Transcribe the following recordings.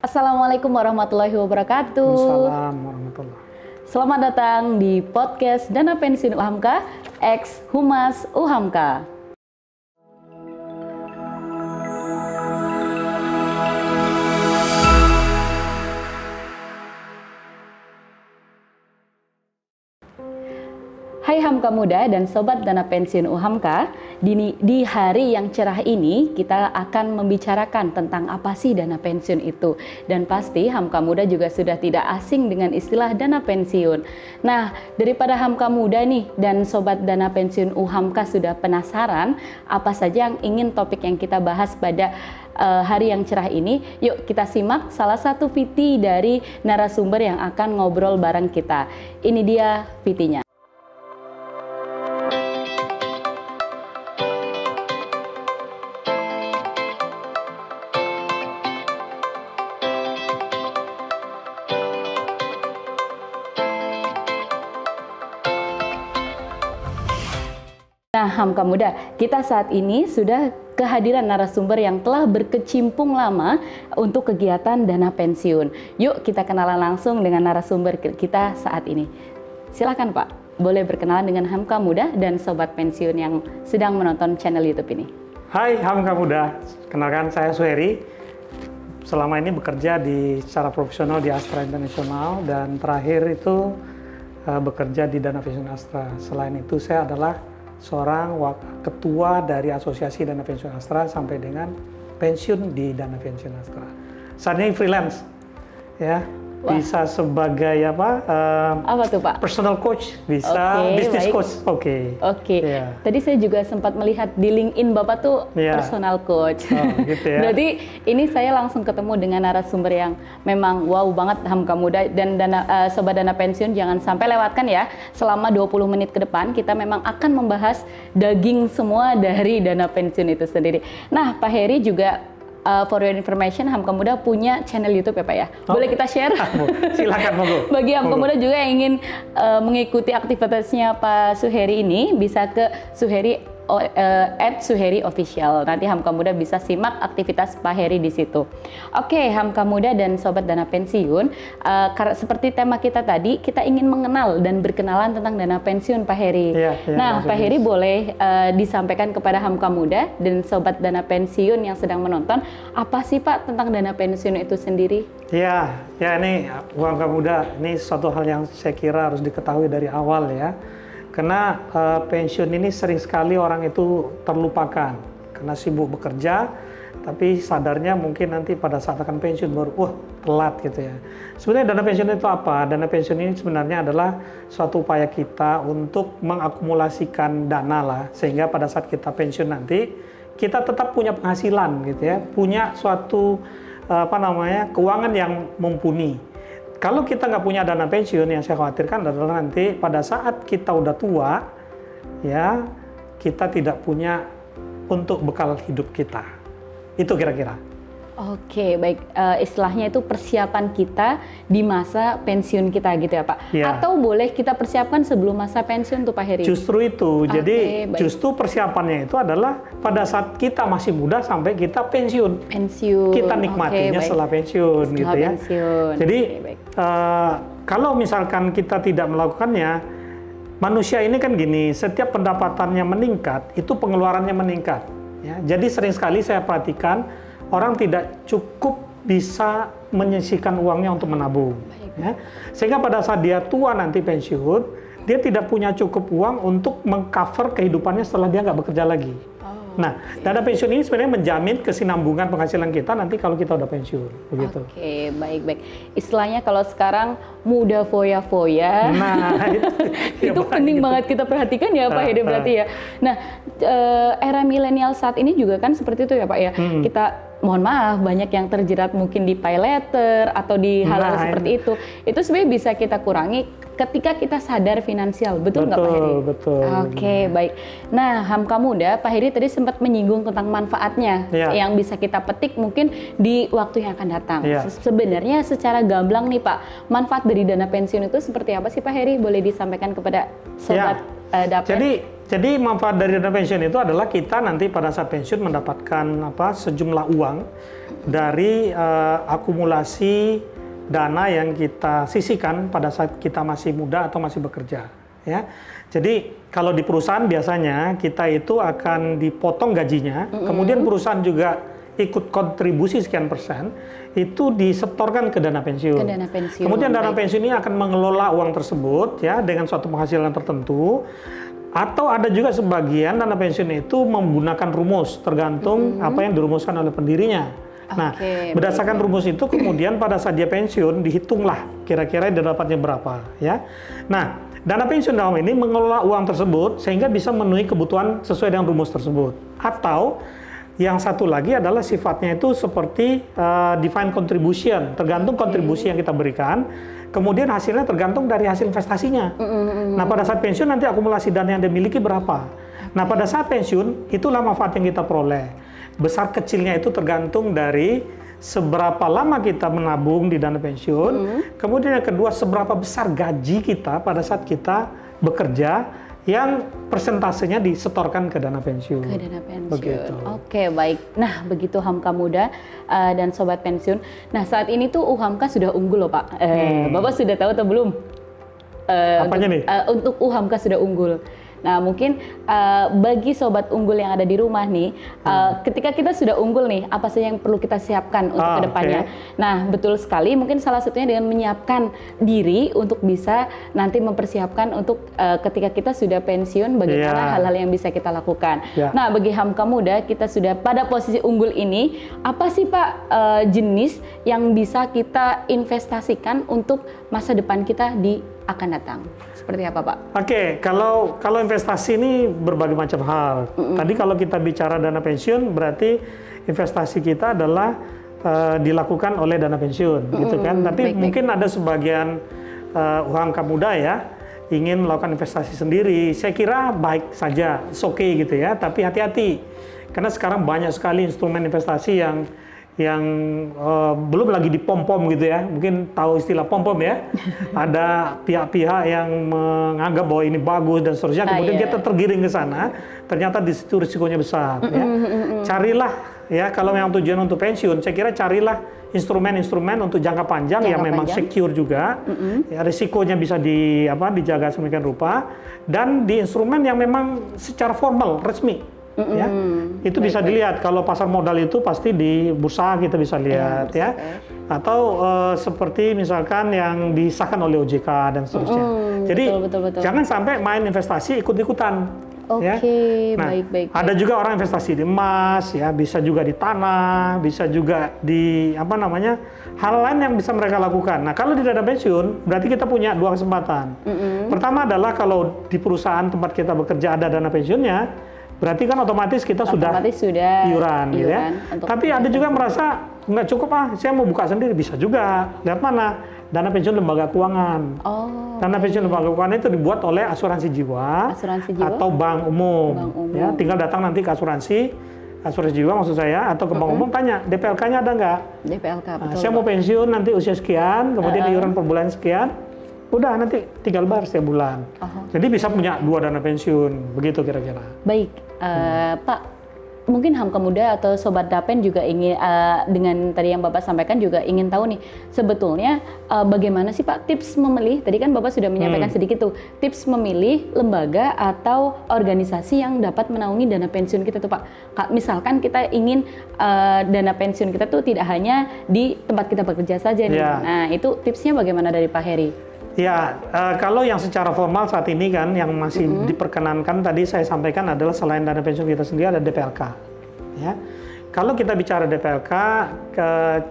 Assalamualaikum warahmatullahi wabarakatuh. Assalamualaikum warahmatullahi. Selamat datang di podcast Dana Pensiun UHAMKA X Humas UHAMKA. Hai Hamka Muda dan Sobat Dana Pensiun UHAMKA, di hari yang cerah ini kita akan membicarakan tentang apa sih dana pensiun itu. Dan pasti Hamka Muda juga sudah tidak asing dengan istilah dana pensiun. Nah, daripada Hamka Muda nih dan Sobat Dana Pensiun UHAMKA sudah penasaran apa saja yang ingin topik yang kita bahas pada hari yang cerah ini, yuk kita simak salah satu VT dari narasumber yang akan ngobrol bareng kita. Ini dia VT-nya. Nah, Hamka Muda, kita saat ini sudah kehadiran narasumber yang telah berkecimpung lama untuk kegiatan dana pensiun. Yuk kita kenalan langsung dengan narasumber kita saat ini. Silakan Pak, boleh berkenalan dengan Hamka Muda dan Sobat Pensiun yang sedang menonton channel YouTube ini. Hai Hamka Muda, kenalkan saya Suheri. Selama ini bekerja secara profesional di Astra International dan terakhir itu bekerja di Dana Pensiun Astra. Selain itu saya adalah seorang ketua dari Asosiasi Dana Pensiun Astra sampai dengan pensiun di Dana Pensiun Astra. Saat ini freelance, ya. Wah. Bisa sebagai apa tuh Pak? Personal coach, bisa business coach. Oke. Yeah. Tadi saya juga sempat melihat di LinkedIn Bapak tuh personal coach. Oh, gitu ya. Berarti ini saya langsung ketemu dengan narasumber yang memang wow banget Hamka Muda dan Sobat Dana Pensiun, jangan sampai lewatkan ya. Selama 20 menit ke depan kita memang akan membahas daging semua dari dana pensiun itu sendiri. Nah, Pak Heri juga for your information, Hamka Muda punya channel YouTube ya Pak ya. Boleh kita share? Silakan monggo. Bagi Hamka Muda juga yang ingin mengikuti aktivitasnya Pak Suheri ini, bisa ke Suheri Official. Nanti Hamka Muda bisa simak aktivitas Pak Heri di situ. Oke, Hamka Muda dan Sobat Dana Pensiun, seperti tema kita tadi, kita ingin mengenal dan berkenalan tentang dana pensiun Pak Heri. Nah, Pak Heri boleh disampaikan kepada Hamka Muda dan Sobat Dana Pensiun yang sedang menonton, apa sih Pak tentang dana pensiun itu sendiri? Ya ini Hamka Muda, ini suatu hal yang saya kira harus diketahui dari awal ya. Karena pensiun ini sering sekali orang itu terlupakan karena sibuk bekerja, tapi sadarnya mungkin nanti pada saat akan pensiun baru, telat gitu ya. Sebenarnya dana pensiun itu apa? Dana pensiun ini sebenarnya adalah suatu upaya kita untuk mengakumulasikan dana lah, sehingga pada saat kita pensiun nanti kita tetap punya penghasilan gitu ya, punya suatu keuangan yang mumpuni. Kalau kita nggak punya dana pensiun, yang saya khawatirkan adalah nanti pada saat kita udah tua, ya kita tidak punya untuk bekal hidup kita. Itu kira-kira. Oke, baik. Istilahnya itu persiapan kita di masa pensiun kita gitu ya Pak? Ya. Atau boleh kita persiapkan sebelum masa pensiun tuh Pak Heri? Justru itu. Jadi justru persiapannya itu adalah pada saat kita masih muda sampai kita pensiun. Kita nikmatinya setelah pensiun gitu ya. Jadi kalau misalkan kita tidak melakukannya, manusia ini kan gini, setiap pendapatannya meningkat, itu pengeluarannya meningkat. Ya. Jadi sering sekali saya perhatikan orang tidak cukup bisa menyisihkan uangnya untuk menabung. Ya. Sehingga pada saat dia tua nanti pensiun, dia tidak punya cukup uang untuk mengcover kehidupannya setelah dia nggak bekerja lagi. Nah, dana pensiun ini sebenarnya menjamin kesinambungan penghasilan kita nanti kalau kita udah pensiun, begitu. Oke, baik. Istilahnya kalau sekarang muda foya-foya, itu penting banget kita perhatikan ya Pak Heri berarti ya. Nah, era milenial saat ini juga kan seperti itu ya Pak ya. Kita mohon maaf, banyak yang terjerat mungkin di pay letter atau di hal-hal seperti itu. Itu sebenarnya bisa kita kurangi ketika kita sadar finansial, betul nggak Pak Heri? Betul. Oke, baik. Nah, Hamka Muda, Pak Heri tadi sempat menyinggung tentang manfaatnya yang bisa kita petik mungkin di waktu yang akan datang. Sebenarnya secara gamblang nih Pak, manfaat dari dana pensiun itu seperti apa sih Pak Heri? Boleh disampaikan kepada Sobat Dapet? Jadi manfaat dari dana pensiun itu adalah kita nanti pada saat pensiun mendapatkan sejumlah uang dari akumulasi dana yang kita sisihkan pada saat kita masih muda atau masih bekerja, ya. Jadi kalau di perusahaan biasanya kita itu akan dipotong gajinya, kemudian perusahaan juga ikut kontribusi sekian persen, itu disetorkan ke dana pensiun. Ke dana pensiun. Kemudian dana pensiun ini akan mengelola uang tersebut, ya, dengan suatu penghasilan tertentu. Atau ada juga sebagian dana pensiun itu menggunakan rumus, tergantung apa yang dirumuskan oleh pendirinya. Nah, berdasarkan rumus itu kemudian pada saat dia pensiun dihitunglah kira-kira dia dapatnya berapa, ya. Nah, dana pensiun dalam ini mengelola uang tersebut sehingga bisa memenuhi kebutuhan sesuai dengan rumus tersebut. Atau yang satu lagi adalah sifatnya itu seperti defined contribution, tergantung kontribusi yang kita berikan. Kemudian hasilnya tergantung dari hasil investasinya. Nah, pada saat pensiun nanti akumulasi dana yang dimiliki berapa. Nah, pada saat pensiun itulah manfaat yang kita peroleh. Besar kecilnya itu tergantung dari seberapa lama kita menabung di dana pensiun. Kemudian yang kedua, seberapa besar gaji kita pada saat kita bekerja yang persentasenya disetorkan ke dana pensiun. Ke dana pensiun. Begitu. Oke, baik. Nah, begitu Hamka Muda dan Sobat Pensiun. Nah, saat ini tuh UHAMKA sudah unggul loh, Pak. Bapak sudah tahu atau belum? Apanya nih? Untuk UHAMKA sudah unggul. Nah, mungkin bagi sobat unggul yang ada di rumah nih, ketika kita sudah unggul nih, apa saja yang perlu kita siapkan untuk kedepannya? Nah, betul sekali. Mungkin salah satunya dengan menyiapkan diri untuk bisa nanti mempersiapkan untuk ketika kita sudah pensiun, bagaimana hal-hal yang bisa kita lakukan. Nah, bagi Hamka Muda, kita sudah pada posisi unggul ini, apa sih Pak jenis yang bisa kita investasikan untuk masa depan kita di akan datang? Seperti apa, Pak? Oke, kalau investasi ini berbagai macam hal. Tadi kalau kita bicara dana pensiun, berarti investasi kita adalah dilakukan oleh dana pensiun, gitu kan? Tapi mungkin ada sebagian UHAMKA muda ya ingin melakukan investasi sendiri. Saya kira baik saja, oke gitu ya. Tapi hati-hati, karena sekarang banyak sekali instrumen investasi yang belum lagi dipom-pom gitu ya, mungkin tahu istilah pom-pom ya. Ada pihak-pihak yang menganggap bahwa ini bagus dan seterusnya, kemudian kita tergiring ke sana, ternyata di situ risikonya besar. Ya. Carilah ya, kalau memang tujuan untuk pensiun, saya kira carilah instrumen-instrumen untuk jangka panjang yang memang secure juga, ya, risikonya bisa dijaga sedemikian rupa, dan di instrumen yang memang secara formal, resmi. Ya, itu bisa dilihat. Kalau pasar modal itu pasti di bursa kita bisa lihat ya, atau seperti misalkan yang disahkan oleh OJK dan seterusnya. Jadi betul. Jangan sampai main investasi ikut-ikutan. Ya. Nah, baik. Ada juga orang investasi di emas, ya, bisa juga di tanah, bisa juga di hal lain yang bisa mereka lakukan. Nah, kalau di dana pensiun berarti kita punya dua kesempatan. Pertama adalah kalau di perusahaan tempat kita bekerja ada dana pensiunnya, berarti kan otomatis kita sudah iuran gitu ya. Tapi ada juga merasa nggak cukup, saya mau buka sendiri, bisa juga. Lihat mana dana pensiun lembaga keuangan. Dana pensiun lembaga keuangan itu dibuat oleh asuransi jiwa atau bank umum. Ya, tinggal datang nanti ke asuransi jiwa maksud saya, atau ke bank umum, tanya DPLK-nya ada nggak? DPLK, betul. Saya mau pensiun nanti usia sekian, kemudian iuran per bulan sekian. Udah nanti tinggal bayar setiap bulan. Jadi bisa punya dua dana pensiun, begitu kira-kira. Baik, Pak, mungkin Hamka Muda atau Sobat Dapen juga ingin, dengan tadi yang Bapak sampaikan juga ingin tahu nih, sebetulnya bagaimana sih Pak tips memilih, tadi kan Bapak sudah menyampaikan sedikit tuh, tips memilih lembaga atau organisasi yang dapat menaungi dana pensiun kita tuh Pak. Misalkan kita ingin dana pensiun kita tuh tidak hanya di tempat kita bekerja saja nih. Nah, itu tipsnya bagaimana dari Pak Heri? Ya, kalau yang secara formal saat ini kan yang masih diperkenankan tadi saya sampaikan adalah selain dana pensiun kita sendiri ada DPLK. Ya, kalau kita bicara DPLK,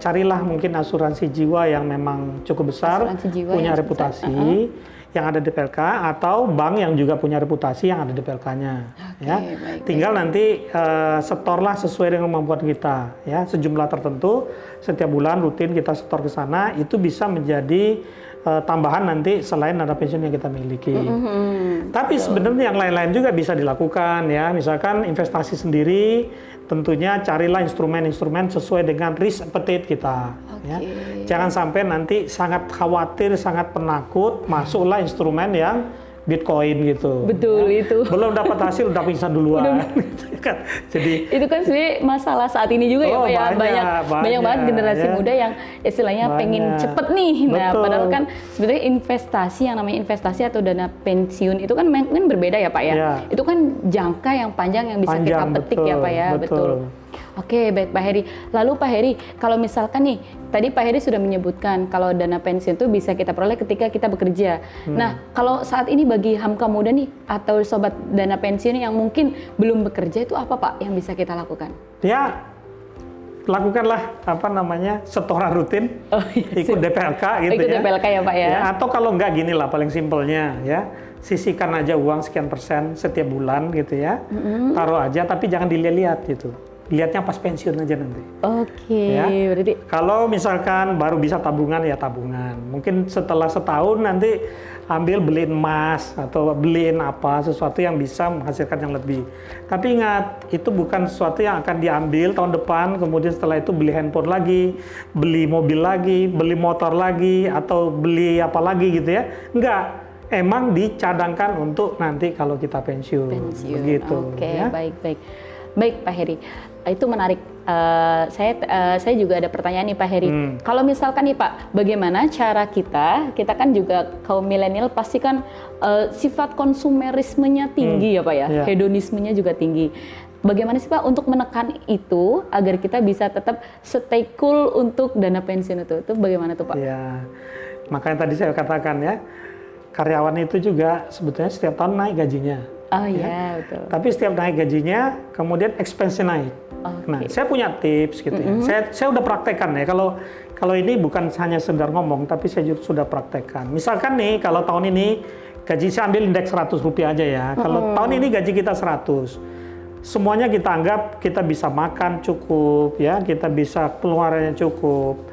carilah mungkin asuransi jiwa yang memang cukup besar, punya reputasi, yang ada DPLK, atau bank yang juga punya reputasi yang ada DPLK-nya. Ya, tinggal nanti setorlah sesuai dengan kemampuan kita. Ya, sejumlah tertentu setiap bulan rutin kita setor ke sana, itu bisa menjadi tambahan nanti selain dana pensiun yang kita miliki. Tapi sebenarnya yang lain-lain juga bisa dilakukan ya. Misalkan investasi sendiri, tentunya carilah instrumen-instrumen sesuai dengan risk appetite kita. Ya. Jangan sampai nanti sangat khawatir, sangat penakut, masuklah instrumen yang Bitcoin gitu. Betul ya. itu. Belum dapat hasil udah pingsan duluan. Kan. Jadi itu kan sebenarnya masalah saat ini juga ya Pak ya, banyak banget generasi ya. muda yang istilahnya pengen cepet nih. Nah, padahal kan sebenarnya investasi yang namanya investasi atau dana pensiun itu kan mungkin berbeda ya Pak ya. Itu kan jangka yang panjang yang bisa kita petik ya Pak ya. Betul. Oke, baik Pak Heri. Lalu Pak Heri, kalau misalkan nih, tadi Pak Heri sudah menyebutkan kalau dana pensiun itu bisa kita peroleh ketika kita bekerja. Nah, kalau saat ini bagi Hamka muda nih, atau sobat dana pensiun yang mungkin belum bekerja itu apa Pak yang bisa kita lakukan? Ya, lakukanlah setoran rutin, ikut DPLK gitu ikut ya. DPLK ya Pak ya. Atau kalau enggak gini lah paling simpelnya ya, sisihkan aja uang sekian persen setiap bulan gitu ya, taruh aja tapi jangan dilihat-lihat gitu. Lihatnya pas pensiun aja nanti. Oke, ya. Berarti kalau misalkan baru bisa tabungan ya tabungan. Mungkin setelah setahun nanti ambil beliin emas atau beliin sesuatu yang bisa menghasilkan yang lebih. Tapi ingat, itu bukan sesuatu yang akan diambil tahun depan, kemudian setelah itu beli handphone lagi, beli mobil lagi, beli motor lagi, atau beli apa lagi gitu ya. Enggak. Emang dicadangkan untuk nanti kalau kita pensiun. Begitu. Oke, ya. baik. Baik Pak Heri, itu menarik. Saya juga ada pertanyaan nih Pak Heri. Kalau misalkan nih Pak, bagaimana cara kita kan juga kaum milenial pasti kan sifat konsumerismenya tinggi ya Pak ya, hedonismenya juga tinggi. Bagaimana sih Pak untuk menekan itu agar kita bisa tetap stay cool untuk dana pensiun itu? Itu bagaimana tuh Pak? Ya, makanya tadi saya katakan ya, karyawan itu juga sebetulnya setiap tahun naik gajinya. Oh iya, betul. Tapi setiap naik gajinya, kemudian expense naik. Okay. Nah, saya punya tips gitu ya. Saya udah praktekkan ya. Kalau ini bukan hanya sekedar ngomong, tapi saya juga sudah praktekkan. Misalkan nih, kalau tahun ini gaji saya ambil indeks 100 rupiah aja ya. Kalau tahun ini gaji kita 100, semuanya kita anggap kita bisa makan cukup, ya, kita bisa pengeluarannya cukup.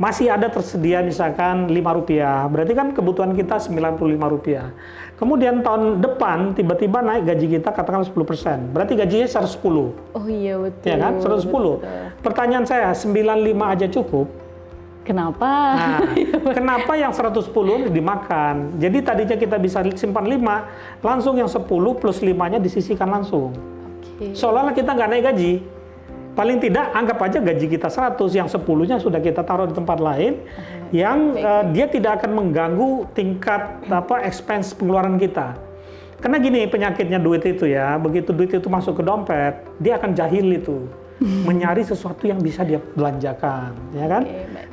Masih ada tersedia misalkan 5 rupiah, berarti kan kebutuhan kita 95 rupiah. Kemudian tahun depan tiba-tiba naik gaji kita katakan 10%, berarti gajinya 110. Oh iya betul. Ya kan, 110. Betul. Pertanyaan saya, 95 aja cukup? Kenapa? Nah, kenapa yang 110 dimakan? Jadi tadinya kita bisa simpan 5, langsung yang 10 plus 5-nya disisihkan langsung. Okay. Seolah-olah kita nggak naik gaji. Paling tidak anggap aja gaji kita 100, yang 10-nya sudah kita taruh di tempat lain, yang dia tidak akan mengganggu tingkat expense pengeluaran kita. Karena gini penyakitnya duit itu ya, begitu duit itu masuk ke dompet, dia akan jahil itu, mencari sesuatu yang bisa dia belanjakan, ya kan?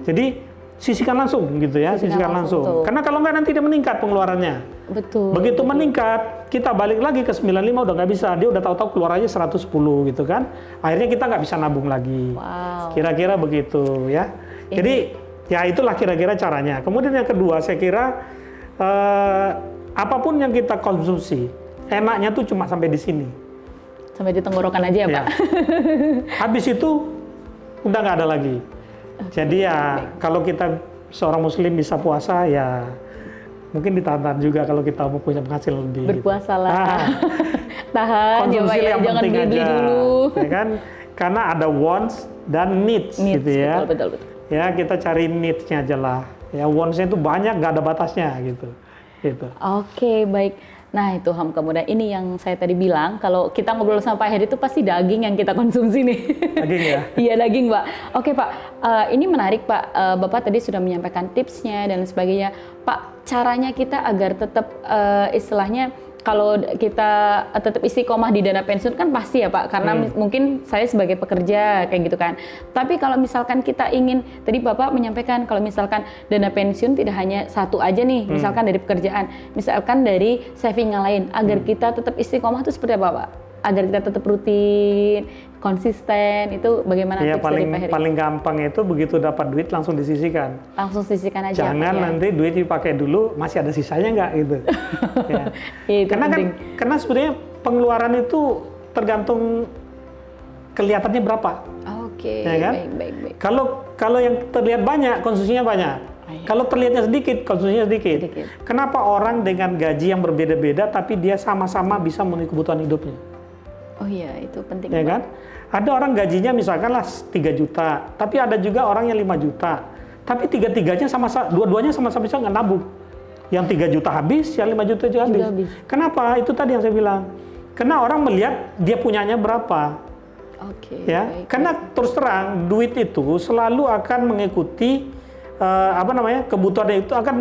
Jadi sisihkan langsung gitu ya, sisihkan langsung. Karena kalau nggak nanti dia meningkat pengeluarannya. Betul. Begitu meningkat, kita balik lagi ke 95 udah nggak bisa, dia udah tahu-tahu keluar aja 110 gitu kan. Akhirnya kita nggak bisa nabung lagi. Wow. Kira-kira begitu ya. Jadi ya itulah kira-kira caranya. Kemudian yang kedua saya kira apapun yang kita konsumsi, enaknya tuh cuma sampai di sini. Sampai di tenggorokan aja ya Pak? Habis itu udah nggak ada lagi. Jadi ya kalau kita seorang muslim bisa puasa ya mungkin ditahan juga kalau kita mau punya penghasilan lebih. Berpuasalah. Gitu. Tahan ya Pak ya, jangan beli-beli dulu. Ya kan? Karena ada wants dan needs gitu ya. Betul. Ya kita cari needs-nya aja lah. Ya wants-nya itu banyak, nggak ada batasnya gitu. Oke, baik. Nah itu Hamka muda, ini yang saya tadi bilang, kalau kita ngobrol sama Pak Heri itu pasti daging yang kita konsumsi nih. Daging ya? Iya daging Pak. Oke Pak, ini menarik Pak, Bapak tadi sudah menyampaikan tipsnya dan sebagainya. Pak, caranya kita agar tetap istilahnya, kalau kita tetap istiqomah di dana pensiun kan pasti ya Pak, karena mungkin saya sebagai pekerja kayak gitu kan. Tapi kalau misalkan kita ingin, tadi Bapak menyampaikan kalau misalkan dana pensiun tidak hanya satu aja nih, misalkan dari pekerjaan, misalkan dari saving yang lain, agar kita tetap istiqomah itu seperti apa Pak? Agar kita tetap rutin, konsisten, itu bagaimana tips dari Pak Heri? Paling gampang itu begitu dapat duit langsung disisihkan. Langsung sisihkan aja. Jangan nanti duit dipakai dulu, masih ada sisanya nggak gitu. Ya. Karena sebenarnya pengeluaran itu tergantung kelihatannya berapa. Oke. Ya kan? Baik. Kalau yang terlihat banyak, konsumsinya banyak. Kalau terlihatnya sedikit, konsumsinya sedikit. Kenapa orang dengan gaji yang berbeda-beda tapi dia sama-sama bisa memenuhi kebutuhan hidupnya? Oh iya, itu penting. Ya kan? Ada orang gajinya misalkanlah 3 juta, tapi ada juga orang yang 5 juta. Tapi dua-duanya sama-sama bisa nggak nabung. Yang 3 juta habis, yang 5 juta juga habis. Kenapa? Itu tadi yang saya bilang. Karena orang melihat dia punyanya berapa. Oke. Ya, karena terus terang duit itu selalu akan mengikuti kebutuhannya itu akan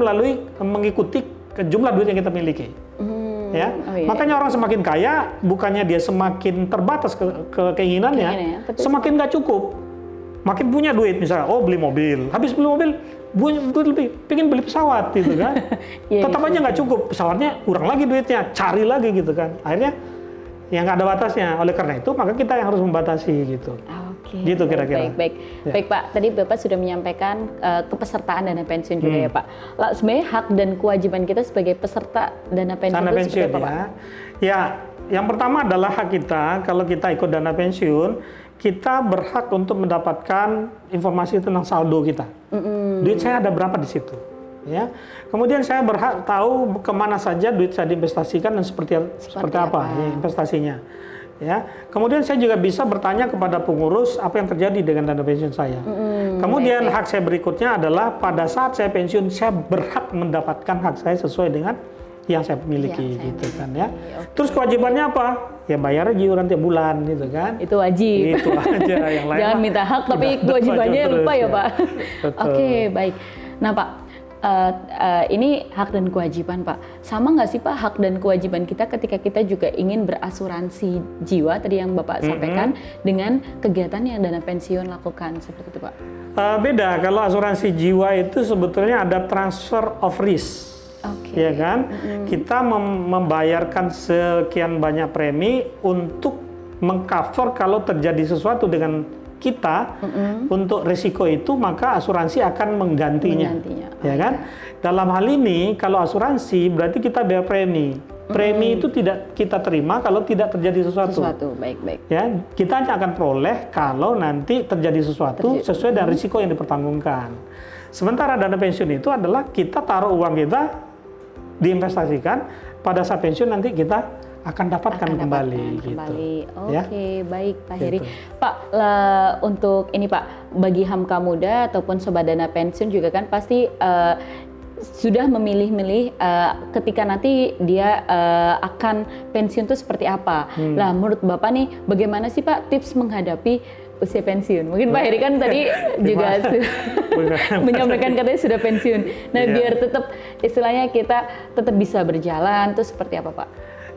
mengikuti jumlah duit yang kita miliki. Ya, makanya orang semakin kaya bukannya dia semakin terbatas keinginannya, semakin nggak cukup. Makin punya duit misalnya, beli mobil, habis beli mobil, pengen beli pesawat gitu kan. Tetap aja nggak cukup, pesawatnya kurang lagi duitnya, cari lagi gitu kan. Akhirnya yang nggak ada batasnya. Oleh karena itu maka kita yang harus membatasi gitu. Gitu kira-kira. Baik Pak, tadi Bapak sudah menyampaikan kepesertaan dana pensiun juga ya Pak. Lalu sebenarnya hak dan kewajiban kita sebagai peserta dana pensiun itu seperti apa Pak? Ya, yang pertama adalah hak kita kalau kita ikut dana pensiun, kita berhak untuk mendapatkan informasi tentang saldo kita. Duit saya ada berapa di situ. Ya. Kemudian saya berhak tahu kemana saja duit saya diinvestasikan dan seperti apa ya, investasinya. Ya. Kemudian saya juga bisa bertanya kepada pengurus apa yang terjadi dengan dana pensiun saya. Kemudian hak saya berikutnya adalah pada saat saya pensiun saya berhak mendapatkan hak saya sesuai dengan yang saya miliki gitu kan ya. Terus kewajibannya apa? Ya bayar iuran tiap bulan gitu kan. Itu wajib. Itu aja, yang lain jangan minta hak tapi kewajibannya lupa ya Pak. Oke, baik. Nah Pak, ini hak dan kewajiban Pak. Sama nggak sih Pak hak dan kewajiban kita ketika kita juga ingin berasuransi jiwa tadi yang Bapak sampaikan dengan kegiatan yang dana pensiun lakukan seperti itu Pak? Beda, kalau asuransi jiwa itu sebetulnya ada transfer of risk. Ya kan, kita membayarkan sekian banyak premi untuk mengcover kalau terjadi sesuatu dengan kita untuk risiko itu, maka asuransi akan menggantinya. Ya kan? Dalam hal ini kalau asuransi berarti kita bayar premi. Premi itu tidak kita terima kalau tidak terjadi sesuatu. Baik. Ya, kita hanya akan peroleh kalau nanti terjadi sesuatu sesuai dengan risiko yang dipertanggungkan. Sementara dana pensiun itu adalah kita taruh uang kita diinvestasikan, pada saat pensiun nanti kita akan dapatkan kembali. Gitu. Oke, baik Pak Heri. Pak, untuk ini Pak, bagi Hamka Muda ataupun sobat dana pensiun juga kan pasti sudah memilih-milih ketika nanti dia akan pensiun itu seperti apa. Lah, menurut Bapak nih, bagaimana sih Pak tips menghadapi usia pensiun? Mungkin Pak Heri kan tadi juga menyampaikan katanya sudah pensiun. Nah, biar tetap istilahnya kita tetap bisa berjalan, itu seperti apa Pak?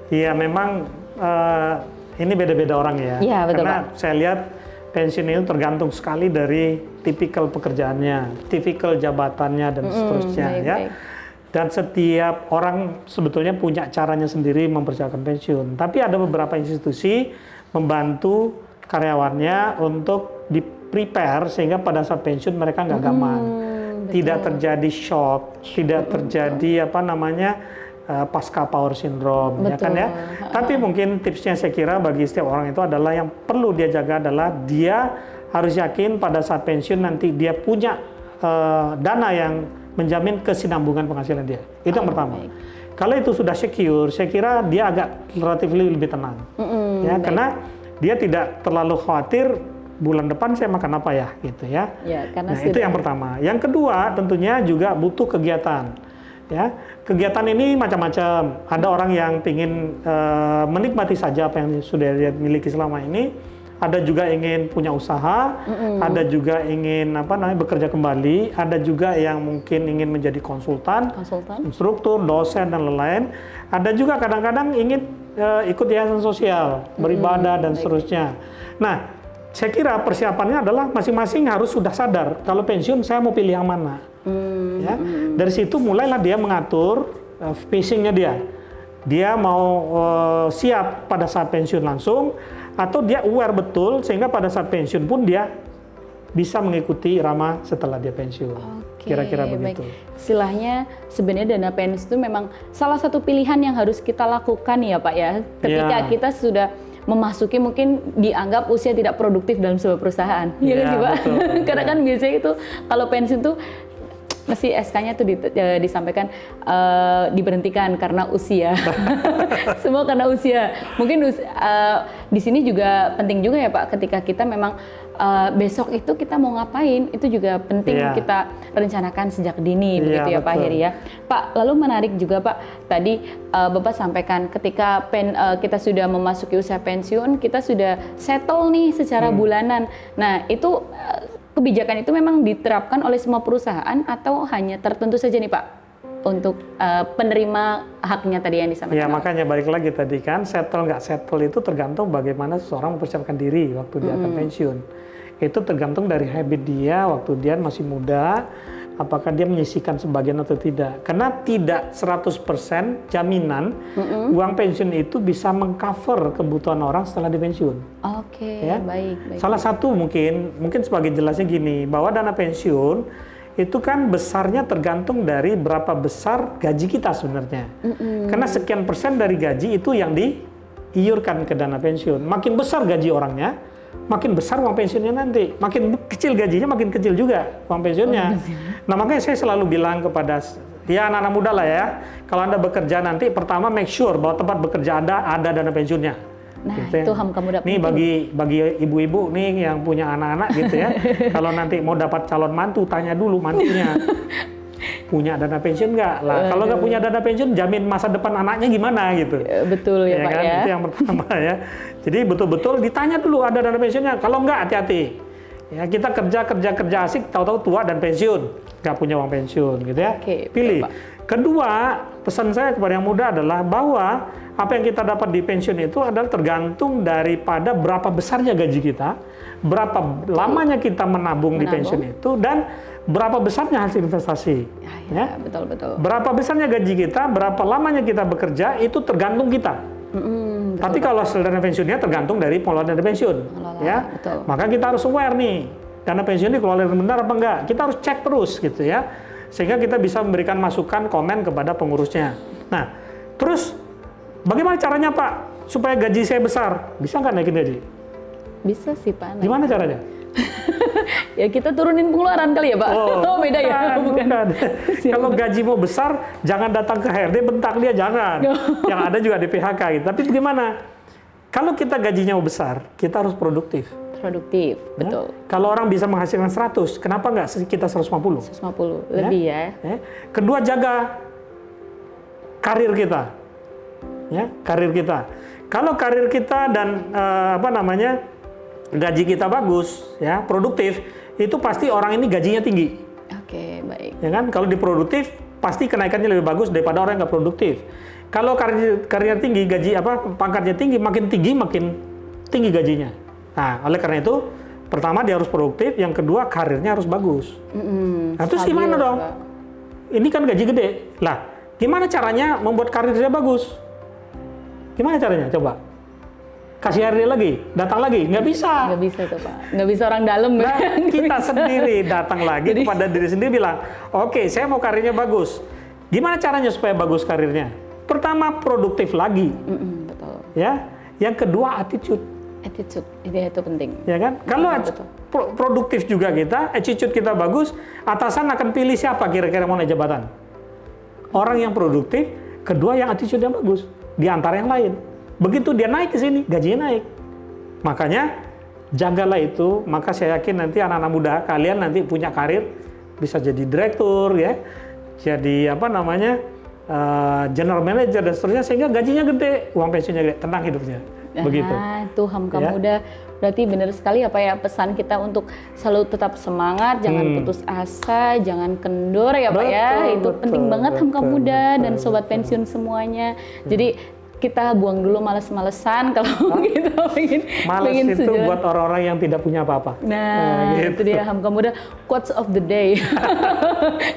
Iya, memang ini beda-beda orang ya. Iya, betul Karena Pak. saya lihat pensiun itu tergantung sekali dari tipikal pekerjaannya, tipikal jabatannya dan seterusnya ya. Dan setiap orang sebetulnya punya caranya sendiri mempersiapkan pensiun. Tapi ada beberapa institusi membantu karyawannya untuk di-prepare sehingga pada saat pensiun mereka nggak gampang. Tidak terjadi shock, tidak terjadi pasca power syndrome, ya kan ya. Tapi mungkin tipsnya saya kira bagi setiap orang itu adalah yang perlu dia jaga adalah dia harus yakin pada saat pensiun nanti dia punya dana yang menjamin kesinambungan penghasilan dia. Itu yang pertama. Kalau itu sudah secure, saya kira dia agak relatif lebih tenang. Ya, karena dia tidak terlalu khawatir bulan depan saya makan apa ya, gitu ya. Nah, itu yang pertama. Yang kedua, tentunya juga butuh kegiatan. Ya, kegiatan ini macam-macam. Ada orang yang ingin menikmati saja apa yang sudah dia miliki selama ini. Ada juga ingin punya usaha. Ada juga ingin bekerja kembali. Ada juga yang mungkin ingin menjadi konsultan, instruktur, dosen dan lain-lain. Ada juga kadang-kadang ingin ikut yayasan sosial, beribadah dan seterusnya. Nah, saya kira persiapannya adalah masing-masing harus sudah sadar kalau pensiun saya mau pilih yang mana. Ya, dari situ mulailah dia mengatur pacingnya dia. Dia mau siap pada saat pensiun langsung atau dia aware betul sehingga pada saat pensiun pun dia bisa mengikuti irama setelah dia pensiun. Kira-kira begitu. Istilahnya sebenarnya dana pensiun itu memang salah satu pilihan yang harus kita lakukan ya Pak ya. Ketika kita sudah memasuki mungkin dianggap usia tidak produktif dalam sebuah perusahaan. Iya kan sih Pak? Karena kan biasanya itu kalau pensiun tuh Mesti SK-nya tuh disampaikan diberhentikan karena usia. Semua karena usia. Mungkin di sini juga penting juga ya Pak, ketika kita memang besok itu kita mau ngapain, itu juga penting kita rencanakan sejak dini, begitu ya Pak Heri ya. Pak, lalu menarik juga Pak, tadi Bapak sampaikan ketika kita sudah memasuki usia pensiun, kita sudah settle nih secara bulanan. Nah, itu kebijakan itu memang diterapkan oleh semua perusahaan atau hanya tertentu saja nih Pak untuk penerima haknya tadi yang disampaikan? Ya, makanya balik lagi tadi kan, settle nggak settle itu tergantung bagaimana seseorang mempersiapkan diri waktu dia akan pensiun. Itu tergantung dari habit dia waktu dia masih muda, apakah dia menyisihkan sebagian atau tidak. Karena tidak 100% jaminan uang pensiun itu bisa mengcover kebutuhan orang setelah di pensiun. Oke, baik. Salah satu mungkin sebagai jelasnya gini, bahwa dana pensiun itu kan besarnya tergantung dari berapa besar gaji kita sebenarnya. Karena sekian persen dari gaji itu yang diiurkan ke dana pensiun. Makin besar gaji orangnya, makin besar uang pensiunnya nanti. Makin kecil gajinya, makin kecil juga uang pensiunnya. Nah, makanya saya selalu bilang kepada anak-anak muda lah ya, kalau Anda bekerja nanti, pertama make sure bahwa tempat bekerja Anda ada dana pensiunnya. Nah, gitu itu Hamka Muda. Nih bagi ibu-ibu nih yang punya anak-anak gitu ya, kalau nanti mau dapat calon mantu, tanya dulu mantunya. Punya dana pensiun nggak? Lah, kalau nggak punya dana pensiun, jamin masa depan anaknya gimana gitu? Betul ya Pak kan? ya. Itu yang pertama ya. Jadi betul-betul ditanya dulu ada dana pensiunnya. Kalau nggak, hati-hati. Ya, kita kerja asik, tahu-tahu tua dan pensiun, nggak punya uang pensiun gitu ya. Pilih. Kedua, pesan saya kepada yang muda adalah bahwa apa yang kita dapat di pensiun itu adalah tergantung daripada berapa besarnya gaji kita, berapa lamanya kita menabung di pensiun itu, dan berapa besarnya hasil investasi. Ya. Betul. Berapa besarnya gaji kita, berapa lamanya kita bekerja, itu tergantung kita. Tapi kalau hasil dana pensiunnya tergantung dari pengelola dana pensiun. Ya. Maka kita harus aware nih, dana pensiun ini kelola dengan benar apa enggak. Kita harus cek terus gitu ya. Sehingga kita bisa memberikan masukan, komen kepada pengurusnya. Nah, terus bagaimana caranya Pak supaya gaji saya besar? Bisa nggak naikin gaji? Bisa sih Pak. Gimana caranya? Ya kita turunin pengeluaran kali ya Pak. Oh beda ya? Bukan. Kalau gaji mau besar, jangan datang ke HRD, bentak dia, jangan. Yang ada juga di PHK gitu. Tapi gimana? Kalau kita gajinya mau besar, kita harus produktif. Betul. Kalau orang bisa menghasilkan 100, kenapa nggak kita 150? 150, lebih ya. Kedua, jaga karir kita. Ya, karir kita. Kalau karir kita dan gaji kita bagus, ya, produktif, itu pasti orang ini gajinya tinggi. Oke, baik. Ya kan? Kalau diproduktif, pasti kenaikannya lebih bagus daripada orang yang nggak produktif. Kalau karirnya tinggi, pangkatnya tinggi, makin tinggi gajinya. Nah, oleh karena itu, pertama dia harus produktif, yang kedua karirnya harus bagus. Nah, terus gimana dong? Ini kan gaji gede. Lah, gimana caranya membuat karirnya bagus? Gimana caranya? Coba. Kasih HRD lagi, datang lagi, nggak bisa. Nggak bisa tuh Pak, nggak bisa orang dalam. Nah, kita sendiri datang lagi kepada diri sendiri bilang, oke, saya mau karirnya bagus. Gimana caranya supaya bagus karirnya? Pertama, produktif lagi. Betul. Ya, yang kedua attitude. Itu penting. Ya kan? Kalau produktif juga kita, attitude kita bagus, atasan akan pilih siapa kira-kira mau naik jabatan? Orang yang produktif, kedua yang attitude-nya bagus, di antara yang lain. Begitu dia naik ke sini, gajinya naik. Makanya jagalah itu, maka saya yakin nanti anak-anak muda kalian nanti punya karir, bisa jadi direktur ya, jadi general manager dan seterusnya, sehingga gajinya gede, uang pensiunnya gede, tenang hidupnya. Begitu. Itu Hamka Muda, berarti benar sekali apa ya pesan kita untuk selalu tetap semangat, jangan putus asa, jangan kendor ya Pak ya. Itu penting banget Hamka Muda dan sobat pensiun semuanya. Jadi kita buang dulu males-malesan kalau kita pengen itu buat orang-orang yang tidak punya apa-apa. Nah, itu dia Hamka Muda quotes of the day.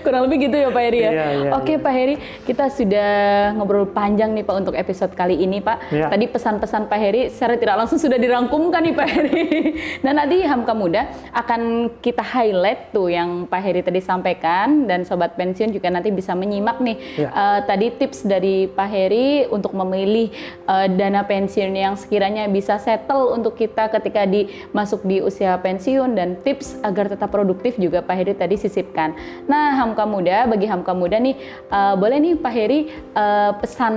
Kurang lebih gitu ya Pak Heri ya. Oke Pak Heri, kita sudah ngobrol panjang nih Pak untuk episode kali ini Pak. Tadi pesan-pesan Pak Heri secara tidak langsung sudah dirangkumkan nih Pak Heri. Nah, nanti Hamka Muda akan kita highlight tuh yang Pak Heri tadi sampaikan, dan sobat pensiun juga nanti bisa menyimak nih tadi tips dari Pak Heri untuk memilih memilih dana pensiun yang sekiranya bisa settle untuk kita ketika masuk di usia pensiun, dan tips agar tetap produktif juga Pak Heri tadi sisipkan. Nah, Hamka Muda, bagi Hamka Muda nih, boleh nih Pak Heri pesan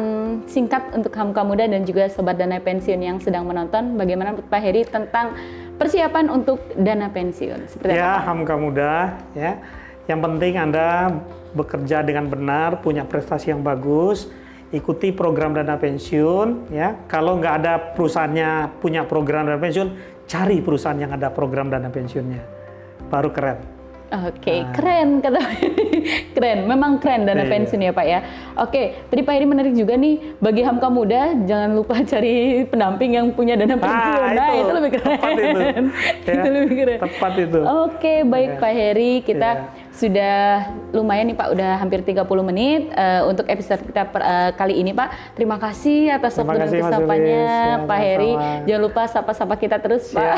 singkat untuk Hamka Muda dan juga Sobat Dana Pensiun yang sedang menonton, bagaimana Pak Heri tentang persiapan untuk dana pensiun? Seperti ya, apa? Hamka Muda, ya. Yang penting Anda bekerja dengan benar, punya prestasi yang bagus, ikuti program dana pensiun, ya. Kalau nggak ada perusahaannya punya program dana pensiun, cari perusahaan yang ada program dana pensiunnya, baru keren. Oke, keren kata Pak Heri. Keren, memang keren dana pensiun ya Pak ya. Oke, tadi Pak Heri menarik juga nih, bagi Hamka Muda jangan lupa cari pendamping yang punya dana pensiun. Nah, itu lebih keren. Tepat itu. Itu lebih keren. Tepat itu. Oke, baik Pak Heri, kita sudah lumayan nih Pak, udah hampir 30 menit untuk episode kita kali ini Pak. Terima kasih atas waktu dan kesapannya Pak Heri. Jangan lupa sapa-sapa kita terus Pak.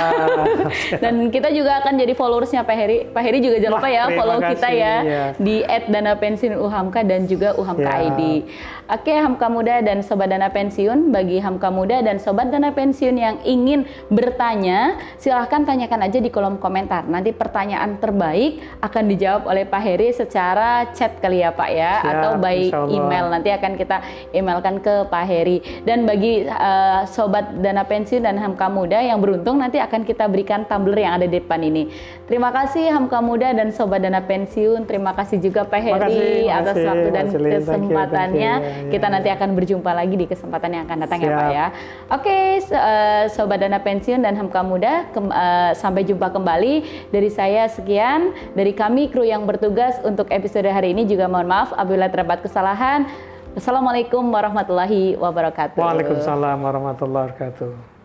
Dan kita juga akan jadi followersnya Pak Heri. Pak Heri juga jangan lupa ya follow kita ya di @danapensiunuhamka dan juga Uhamka ID. Oke, Hamka Muda dan Sobat Dana Pensiun, bagi Hamka Muda dan Sobat Dana Pensiun yang ingin bertanya, silahkan tanyakan aja di kolom komentar. Nanti pertanyaan terbaik akan dijawab oleh Pak Heri secara chat kali ya Pak ya, atau by email. Nanti akan kita emailkan ke Pak Heri. Dan bagi Sobat Dana Pensiun dan Hamka Muda yang beruntung, nanti akan kita berikan tumbler yang ada di depan ini. Terima kasih Hamka Muda dan Sobat Dana Pensiun. Terima kasih juga Pak Heri atas waktu dan kesempatannya. Kita nanti akan berjumpa lagi di kesempatan yang akan datang ya Pak ya. Oke, Sobat Dana Pensiun dan Hamka Muda, sampai jumpa kembali. Dari saya sekian, dari kami kru yang bertugas untuk episode hari ini juga mohon maaf apabila terdapat kesalahan. Assalamualaikum warahmatullahi wabarakatuh. Waalaikumsalam warahmatullahi wabarakatuh.